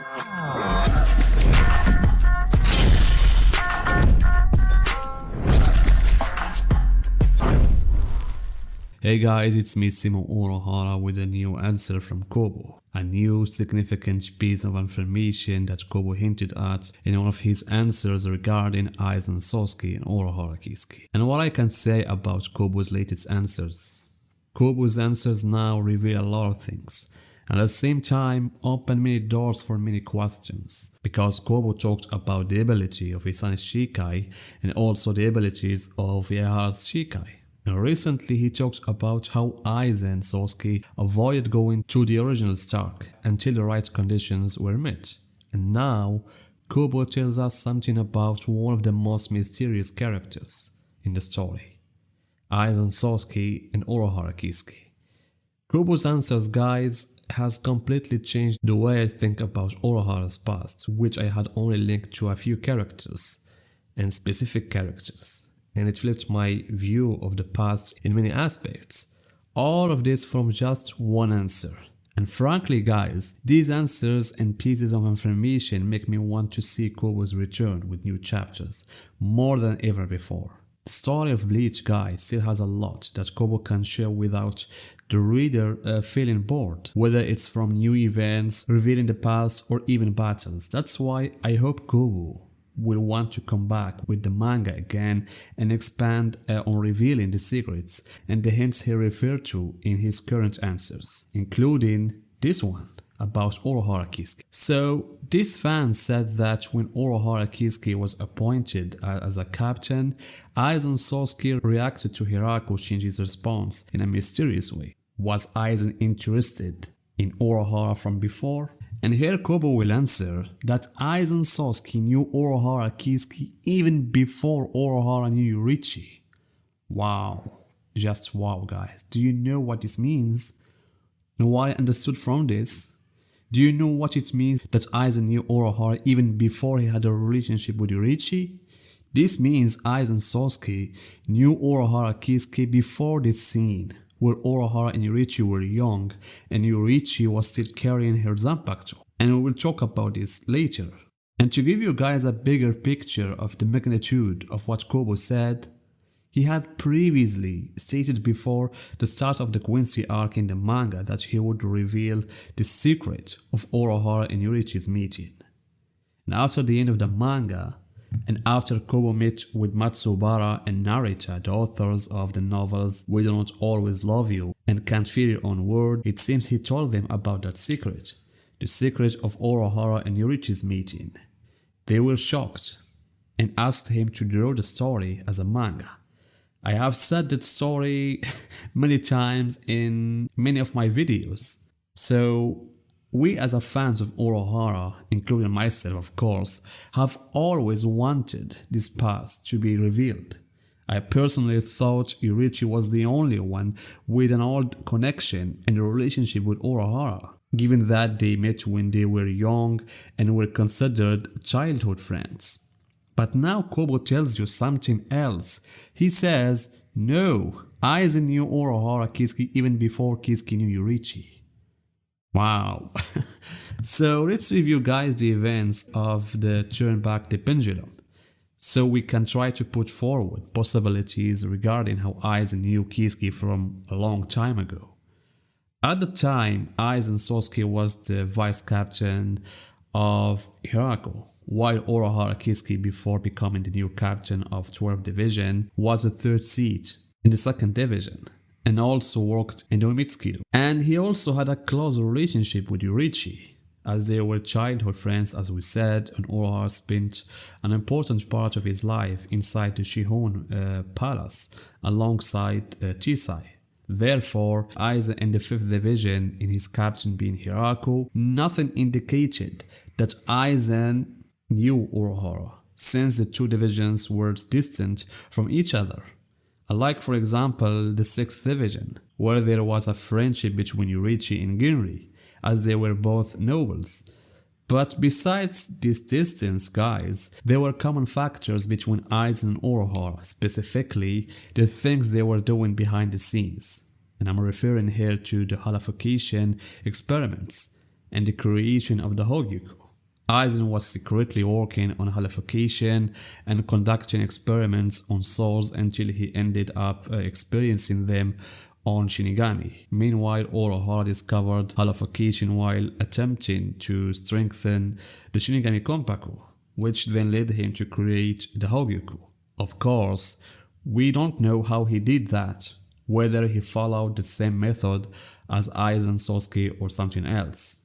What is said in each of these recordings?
Hey guys, it's me Aizen Urahara with a new answer from Kubo. A new significant piece of information that Kubo hinted at in one of his answers regarding Aizen Sasuke and Urahara Kisuke. And what I can say about Kubo's latest answers. Kubo's answers now reveal a lot of things, and at the same time open many doors for many questions, because Kubo talked about the ability of Isane's Shikai and also the abilities of Urahara's Shikai. And recently he talked about how Aizen and Sasuke avoided going to the original Stark until the right conditions were met. And now Kubo tells us something about one of the most mysterious characters in the story, Aizen Sasuke and Urahara Kisuke. Kubo's answers, guys, has completely changed the way I think about Urahara's past, which I had only linked to a few characters and specific characters. And it flipped my view of the past in many aspects. All of this from just one answer. And frankly guys, these answers and pieces of information make me want to see Kubo's return with new chapters more than ever before. The story of Bleach, guys, still has a lot that Kubo can share without the reader feeling bored, whether it's from new events, revealing the past, or even battles. That's why I hope Kubo will want to come back with the manga again and expand on revealing the secrets and the hints he referred to in his current answers, including this one about Urahara Kisuke. So this fan said that when Urahara Kisuke was appointed as a captain, Aizen Sasuke reacted to Hiraku Shinji's response in a mysterious way. Was Aizen interested in Urahara from before? And here Kubo will answer that Aizen Sasuke knew Urahara Kisuke even before Urahara knew Yurichi. Wow, just wow guys. Do you know what this means? And what I understood from this? Do you know what it means that Aizen knew Urahara even before he had a relationship with Yurichi? This means Aizen Sasuke knew Urahara Kisuke before this scene, where Urahara and Yurichi were young and Yurichi was still carrying her Zanpakuto. And we will talk about this later. And to give you guys a bigger picture of the magnitude of what Kubo said, he had previously stated before the start of the Quincy arc in the manga that he would reveal the secret of Urahara and Yurichi's meeting. And after the end of the manga, and after Kubo met with Matsubara and Narita, the authors of the novels We Do Not Always Love You and Can't Feel Your Own Word, it seems he told them about that secret, the secret of Urahara and Yurichi's meeting. They were shocked and asked him to draw the story as a manga. I have said that story many times in many of my videos. So we as a fans of Urahara, including myself of course, have always wanted this past to be revealed. I personally thought Yurichi was the only one with an old connection and a relationship with Urahara, given that they met when they were young and were considered childhood friends. But now Kubo tells you something else. He says, no, Aizen knew Urahara Kisuke even before Kisuke knew Yurichi. Wow. So let's review guys the events of the Turn Back the Pendulum, so we can try to put forward possibilities regarding how Aizen knew Kisuke from a long time ago. At the time, Aizen Sasuke was the vice captain of Hiraku, while Urahara Kisuke, before becoming the new captain of 12th Division, was the third seat in the 2nd Division, and also worked in the Umitsukido. And he also had a close relationship with Yurichi, as they were childhood friends, as we said, and Urahara spent an important part of his life inside the Shihon Palace alongside Chisai. Therefore, Aizen in the 5th Division, in his captain being Hiraku, nothing indicated that Aizen knew Urahara, since the two divisions were distant from each other. Unlike, for example, the 6th Division, where there was a friendship between Yurichi and Ginri, as they were both nobles. But besides this distance, guys, there were common factors between Aizen and Urahara, specifically the things they were doing behind the scenes. And I'm referring here to the holification experiments and the creation of the Hogyoku. Aizen was secretly working on halification and conducting experiments on souls until he ended up experiencing them on Shinigami. Meanwhile, Urahara discovered halification while attempting to strengthen the Shinigami Konpaku, which then led him to create the Hogyoku. Of course, we don't know how he did that, whether he followed the same method as Aizen, Sasuke, or something else.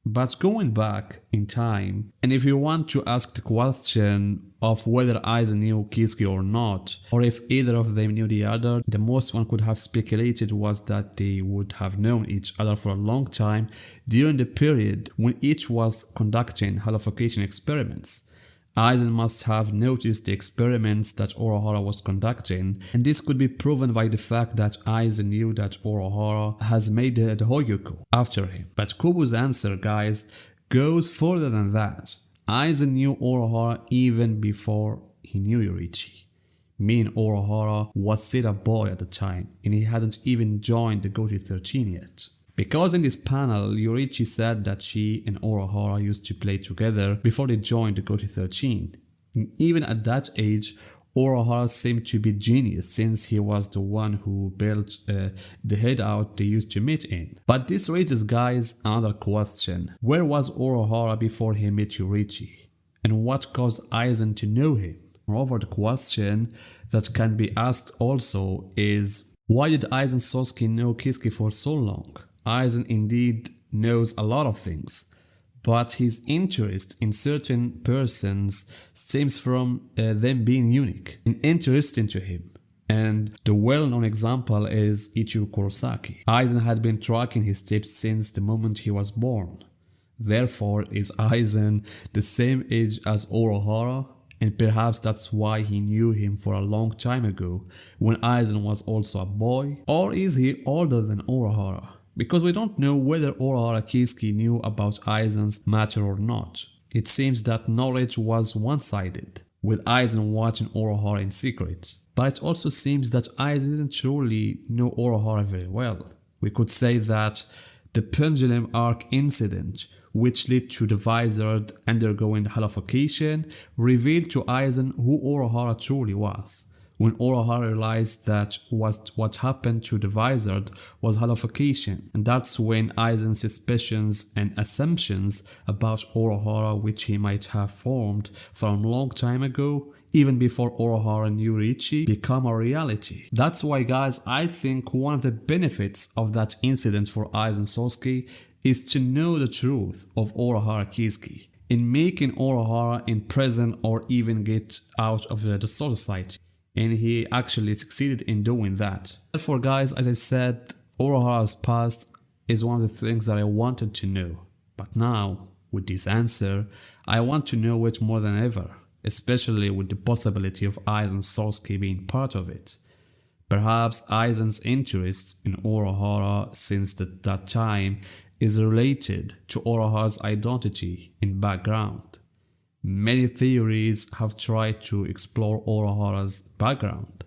But going back in time, and if you want to ask the question of whether Aizen knew Kisuke or not, or if either of them knew the other, the most one could have speculated was that they would have known each other for a long time during the period when each was conducting halification experiments. Aizen must have noticed the experiments that Urahara was conducting, and this could be proven by the fact that Aizen knew that Urahara has made the Hogyoku after him. But Kubo's answer, guys, goes further than that. Aizen knew Urahara even before he knew Yoriichi. Meaning Urahara was still a boy at the time, and he hadn't even joined the Goty 13 yet. Because in this panel, Yoriichi said that she and Urahara used to play together before they joined the Goty 13. And even at that age, Urahara seemed to be genius since he was the one who built the hideout they used to meet in. But this raises, guys, another question. Where was Urahara before he met Yoriichi? And what caused Aizen to know him? Moreover, the question that can be asked also is, why did Aizen Sasuke know Kisuke for so long? Aizen indeed knows a lot of things, but his interest in certain persons stems from them being unique and interesting to him. And the well-known example is Ichiro Kurosaki. Aizen had been tracking his steps since the moment he was born. Therefore, is Aizen the same age as Urahara? And perhaps that's why he knew him for a long time ago, when Aizen was also a boy? Or is he older than Urahara? Because we don't know whether Urahara Kisuke knew about Aizen's matter or not. It seems that knowledge was one-sided, with Aizen watching Urahara in secret. But it also seems that Aizen didn't truly know Urahara very well. We could say that the Pendulum Arc incident, which led to the Wizard undergoing halification, revealed to Aizen who Urahara truly was. When Urahara realized that what happened to the Wizard was halification, and that's when Aizen's suspicions and assumptions about Urahara, which he might have formed from a long time ago, even before Urahara knew Yoriichi, become a reality. That's why, guys, I think one of the benefits of that incident for Aizen Sasuke is to know the truth of Urahara Kisuke, in making Urahara imprison or even get out of the Soul Society. And he actually succeeded in doing that. Therefore, guys, as I said, Urahara's past is one of the things that I wanted to know. But now, with this answer, I want to know it more than ever, especially with the possibility of Aizen Sasuke being part of it. Perhaps Aizen's interest in Urahara since that time is related to Urahara's identity and background. Many theories have tried to explore Urahara's background,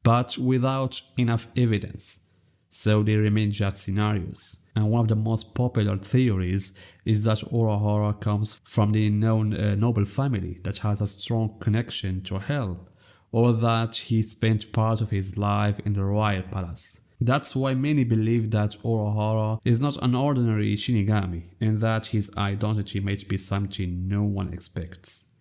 but without enough evidence, so they remain just scenarios. And one of the most popular theories is that Urahara comes from the known noble family that has a strong connection to hell, or that he spent part of his life in the royal palace. That's why many believe that Urahara is not an ordinary Shinigami, and that his identity might be something no one expects.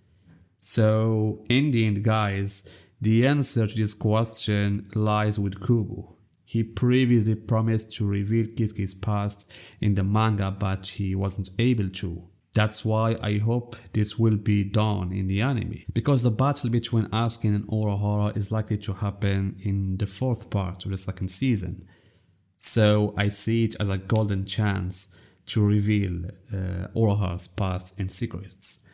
So, in the end, guys, the answer to this question lies with Kubo. He previously promised to reveal Kisuke's past in the manga, but he wasn't able to. That's why I hope this will be done in the anime, because the battle between Asuke and Urahara is likely to happen in the 4th part of the 2nd season. So I see it as a golden chance to reveal Urahara's past and secrets.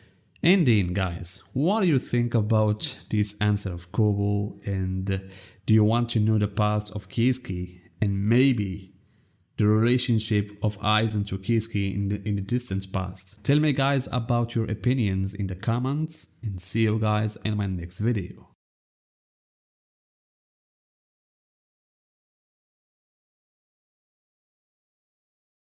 And then, guys, what do you think about this answer of Kubo, and do you want to know the past of Kisuke and maybe the relationship of Aizen to Kisuke in the distant past? Tell me, guys, about your opinions in the comments, and see you guys in my next video.